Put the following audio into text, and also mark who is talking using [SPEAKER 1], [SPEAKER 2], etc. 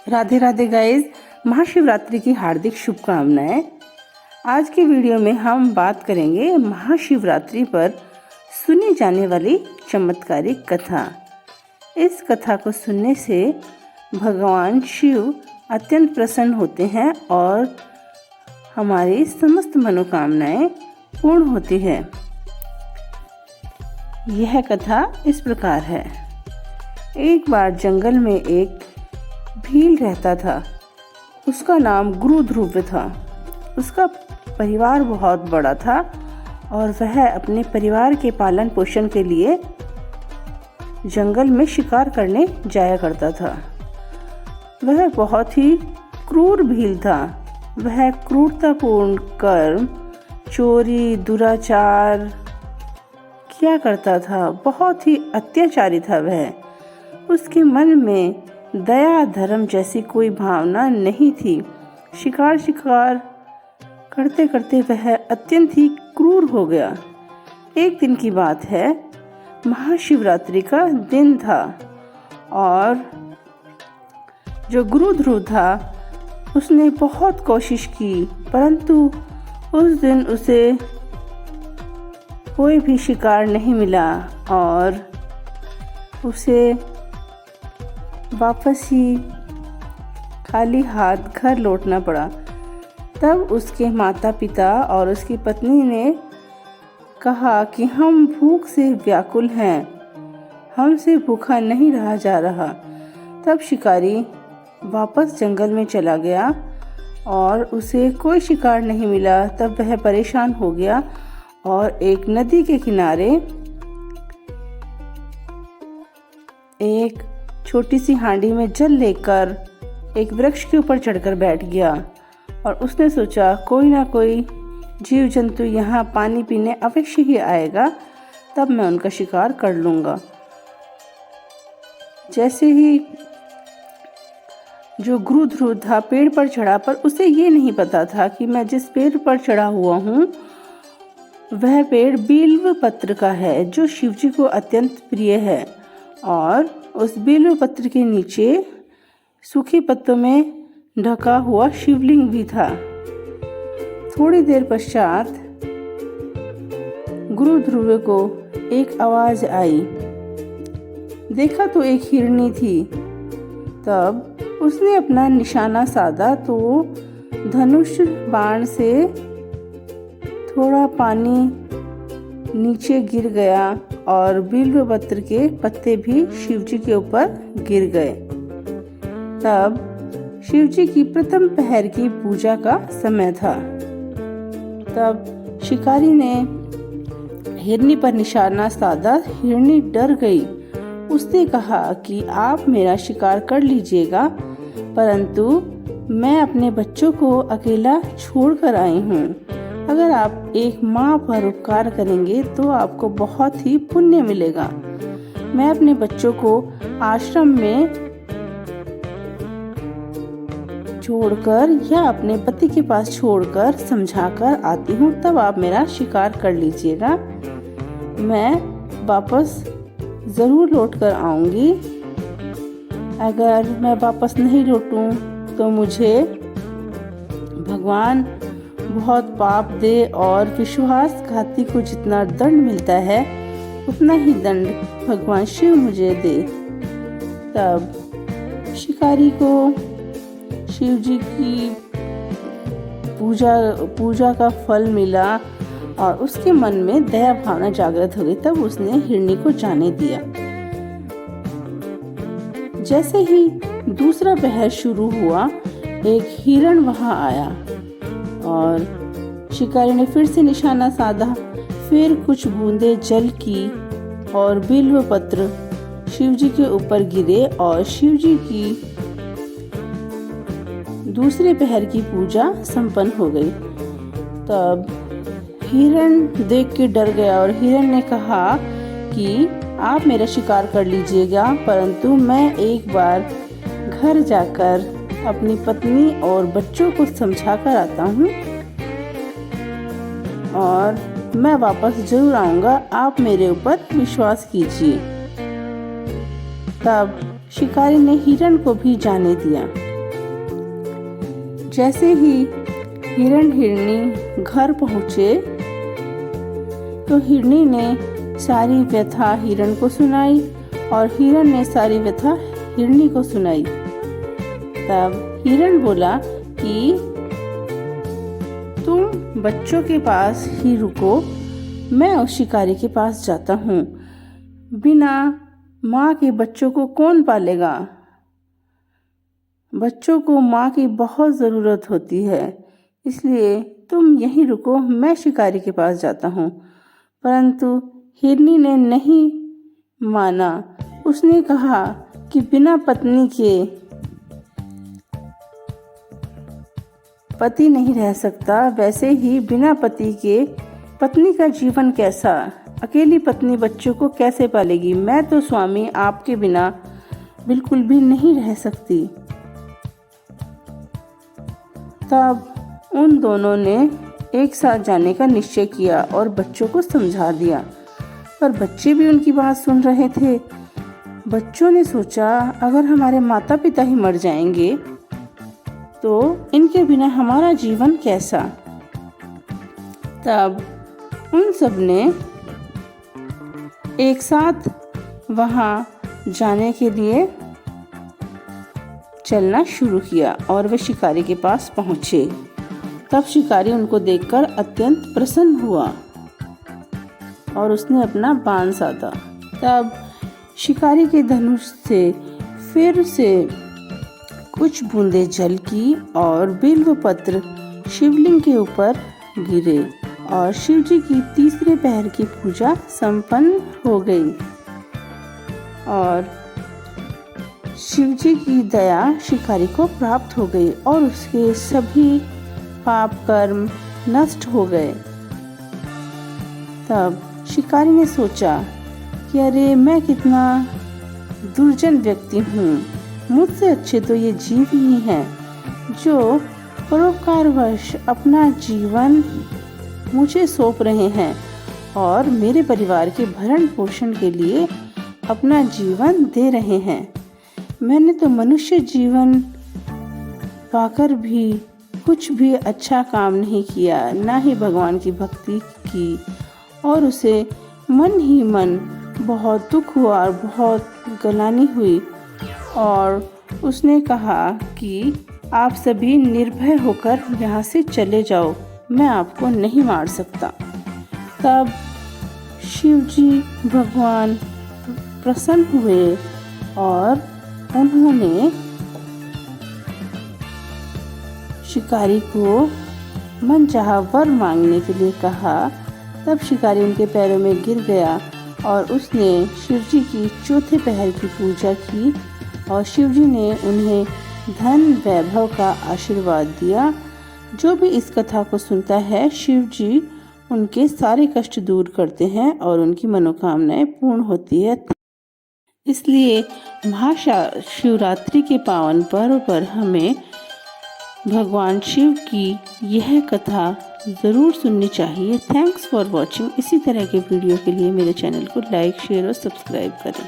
[SPEAKER 1] Radhe Radhe guys, Mahashivratri की हार्दिक शुभकामनाएं। आज के वीडियो में हम बात करेंगे महाशिवरात्रि पर सुनी जाने वाली चमत्कारिक कथा। इस कथा को सुनने से भगवान शिव अत्यंत प्रसन्न होते हैं और हमारी समस्त मनोकामनाएं पूर्ण होती है। यह कथा इस प्रकार है। एक बार जंगल में एक भील रहता था। उसका नाम गुरु ध्रुव था। उसका परिवार बहुत बड़ा था और वह अपने परिवार के पालन पोषण के लिए जंगल में शिकार करने जाया करता था। वह बहुत ही क्रूर भील था। वह क्रूरतापूर्ण कर्म, चोरी, दुराचार किया करता था। बहुत ही अत्याचारी था वह। उसके मन में दया धर्म जैसी कोई भावना नहीं थी। शिकार करते करते वह अत्यंत ही क्रूर हो गया। एक दिन की बात है, महाशिवरात्रि का दिन था और जो गुरु ध्रुव था उसने बहुत कोशिश की, परंतु उस दिन उसे कोई भी शिकार नहीं मिला और उसे वापस ही खाली हाथ घर लौटना पड़ा। तब उसके माता पिता और उसकी पत्नी ने कहा कि हम भूख से व्याकुल हैं, हमसे भूखा नहीं रहा जा रहा। तब शिकारी वापस जंगल में चला गया और उसे कोई शिकार नहीं मिला। तब वह परेशान हो गया और एक नदी के किनारे एक छोटी सी हांडी में जल लेकर एक वृक्ष के ऊपर चढ़कर बैठ गया और उसने सोचा कोई ना कोई जीव जंतु यहाँ पानी पीने अवश्य ही आएगा, तब मैं उनका शिकार कर लूँगा। जैसे ही जो गुरु ध्रुव था पेड़ पर चढ़ा, पर उसे ये नहीं पता था कि मैं जिस पेड़ पर चढ़ा हुआ हूँ वह पेड़ बिल्व पत्र का है, जो शिवजी को अत्यंत प्रिय है। और उस बिल्व पत्र के नीचे सूखे पत्तों में ढका हुआ शिवलिंग भी था। थोड़ी देर पश्चात गुरु ध्रुव को एक आवाज आई। देखा तो एक हिरनी थी। तब उसने अपना निशाना साधा तो धनुष बाण से थोड़ा पानी नीचे गिर गया और बिल्व पत्र के पत्ते भी शिवजी के ऊपर गिर गए। तब शिवजी की प्रथम पहर की पूजा का समय था। तब शिकारी ने हिरनी पर निशाना साधा। हिरनी डर गई। उसने कहा कि आप मेरा शिकार कर लीजिएगा, परंतु मैं अपने बच्चों को अकेला छोड़कर आई हूँ। अगर आप एक माँ पर उपकार करेंगे तो आपको बहुत ही पुण्य मिलेगा। मैं अपने बच्चों को आश्रम में छोड़कर या अपने पति के पास छोड़कर समझाकर आती हूँ, तब आप मेरा शिकार कर लीजिएगा। मैं वापस ज़रूर लौट कर आऊँगी। अगर मैं वापस नहीं लौटूँ तो मुझे भगवान बहुत पाप दे और विश्वासघाती को जितना दंड मिलता है उतना ही दंड भगवान शिव मुझे दे। तब शिकारी को शिव जी की पूजा का फल मिला और उसके मन में दया भावना जागृत हो गई। तब उसने हिरनी को जाने दिया। जैसे ही दूसरा पहर शुरू हुआ, एक हिरण वहां आया और शिकारी ने फिर से निशाना साधा। फिर कुछ बूंदे जल की और बिल्व पत्र शिवजी के ऊपर गिरे और शिवजी की दूसरे पहर की पूजा संपन्न हो गई। तब हिरण देख के डर गया और हिरण ने कहा कि आप मेरा शिकार कर लीजिएगा, परंतु मैं एक बार घर जाकर अपनी पत्नी और बच्चों को समझा कर आता हूँ और मैं वापस जरूर आऊँगा। आप मेरे ऊपर विश्वास कीजिए। तब शिकारी ने हिरण को भी जाने दिया। जैसे ही हिरण हिरनी घर पहुँचे तो हिरनी ने सारी व्यथा हिरण को सुनाई और हिरण ने सारी व्यथा हिरनी को सुनाई। तब हिरण बोला कि तुम बच्चों के पास ही रुको, मैं उस शिकारी के पास जाता हूँ। बिना माँ के बच्चों को कौन पालेगा? बच्चों को माँ की बहुत ज़रूरत होती है, इसलिए तुम यहीं रुको, मैं शिकारी के पास जाता हूँ। परंतु हिरनी ने नहीं माना। उसने कहा कि बिना पत्नी के पति नहीं रह सकता, वैसे ही बिना पति के पत्नी का जीवन कैसा? अकेली पत्नी बच्चों को कैसे पालेगी? मैं तो स्वामी आपके बिना बिल्कुल भी नहीं रह सकती। तब उन दोनों ने एक साथ जाने का निश्चय किया और बच्चों को समझा दिया, पर बच्चे भी उनकी बात सुन रहे थे। बच्चों ने सोचा, अगर हमारे माता पिता ही मर जाएंगे तो इनके बिना हमारा जीवन कैसा? तब उन सब ने एक साथ वहाँ जाने के लिए चलना शुरू किया और वे शिकारी के पास पहुँचे। तब शिकारी उनको देखकर अत्यंत प्रसन्न हुआ और उसने अपना बाण साधा। तब शिकारी के धनुष से फिर से कुछ बूंदे जल की और बिल्व पत्र शिवलिंग के ऊपर गिरे और शिव जी की तीसरे पहर की पूजा संपन्न हो गई और शिव जी की दया शिकारी को प्राप्त हो गई और उसके सभी पाप कर्म नष्ट हो गए। तब शिकारी ने सोचा कि अरे मैं कितना दुर्जन व्यक्ति हूँ, मुझसे अच्छे तो ये जीव ही हैं जो परोपकारवश अपना जीवन मुझे सौंप रहे हैं और मेरे परिवार के भरण पोषण के लिए अपना जीवन दे रहे हैं। मैंने तो मनुष्य जीवन पाकर भी कुछ भी अच्छा काम नहीं किया, ना ही भगवान की भक्ति की, और उसे मन ही मन बहुत दुख हुआ और बहुत गलानी हुई और उसने कहा कि आप सभी निर्भय होकर यहाँ से चले जाओ, मैं आपको नहीं मार सकता। तब शिव जी भगवान प्रसन्न हुए और उन्होंने शिकारी को मनचाहा वर मांगने के लिए कहा। तब शिकारी उनके पैरों में गिर गया और उसने शिव जी की चौथे पहर की पूजा की और शिव जी ने उन्हें धन वैभव का आशीर्वाद दिया। जो भी इस कथा को सुनता है, शिव जी उनके सारे कष्ट दूर करते हैं और उनकी मनोकामनाएं पूर्ण होती है। इसलिए महाशिवरात्रि के पावन पर्व पर हमें भगवान शिव की यह कथा ज़रूर सुननी चाहिए। Thanks for watching. इसी तरह के वीडियो के लिए मेरे चैनल को लाइक, शेयर और सब्सक्राइब करें।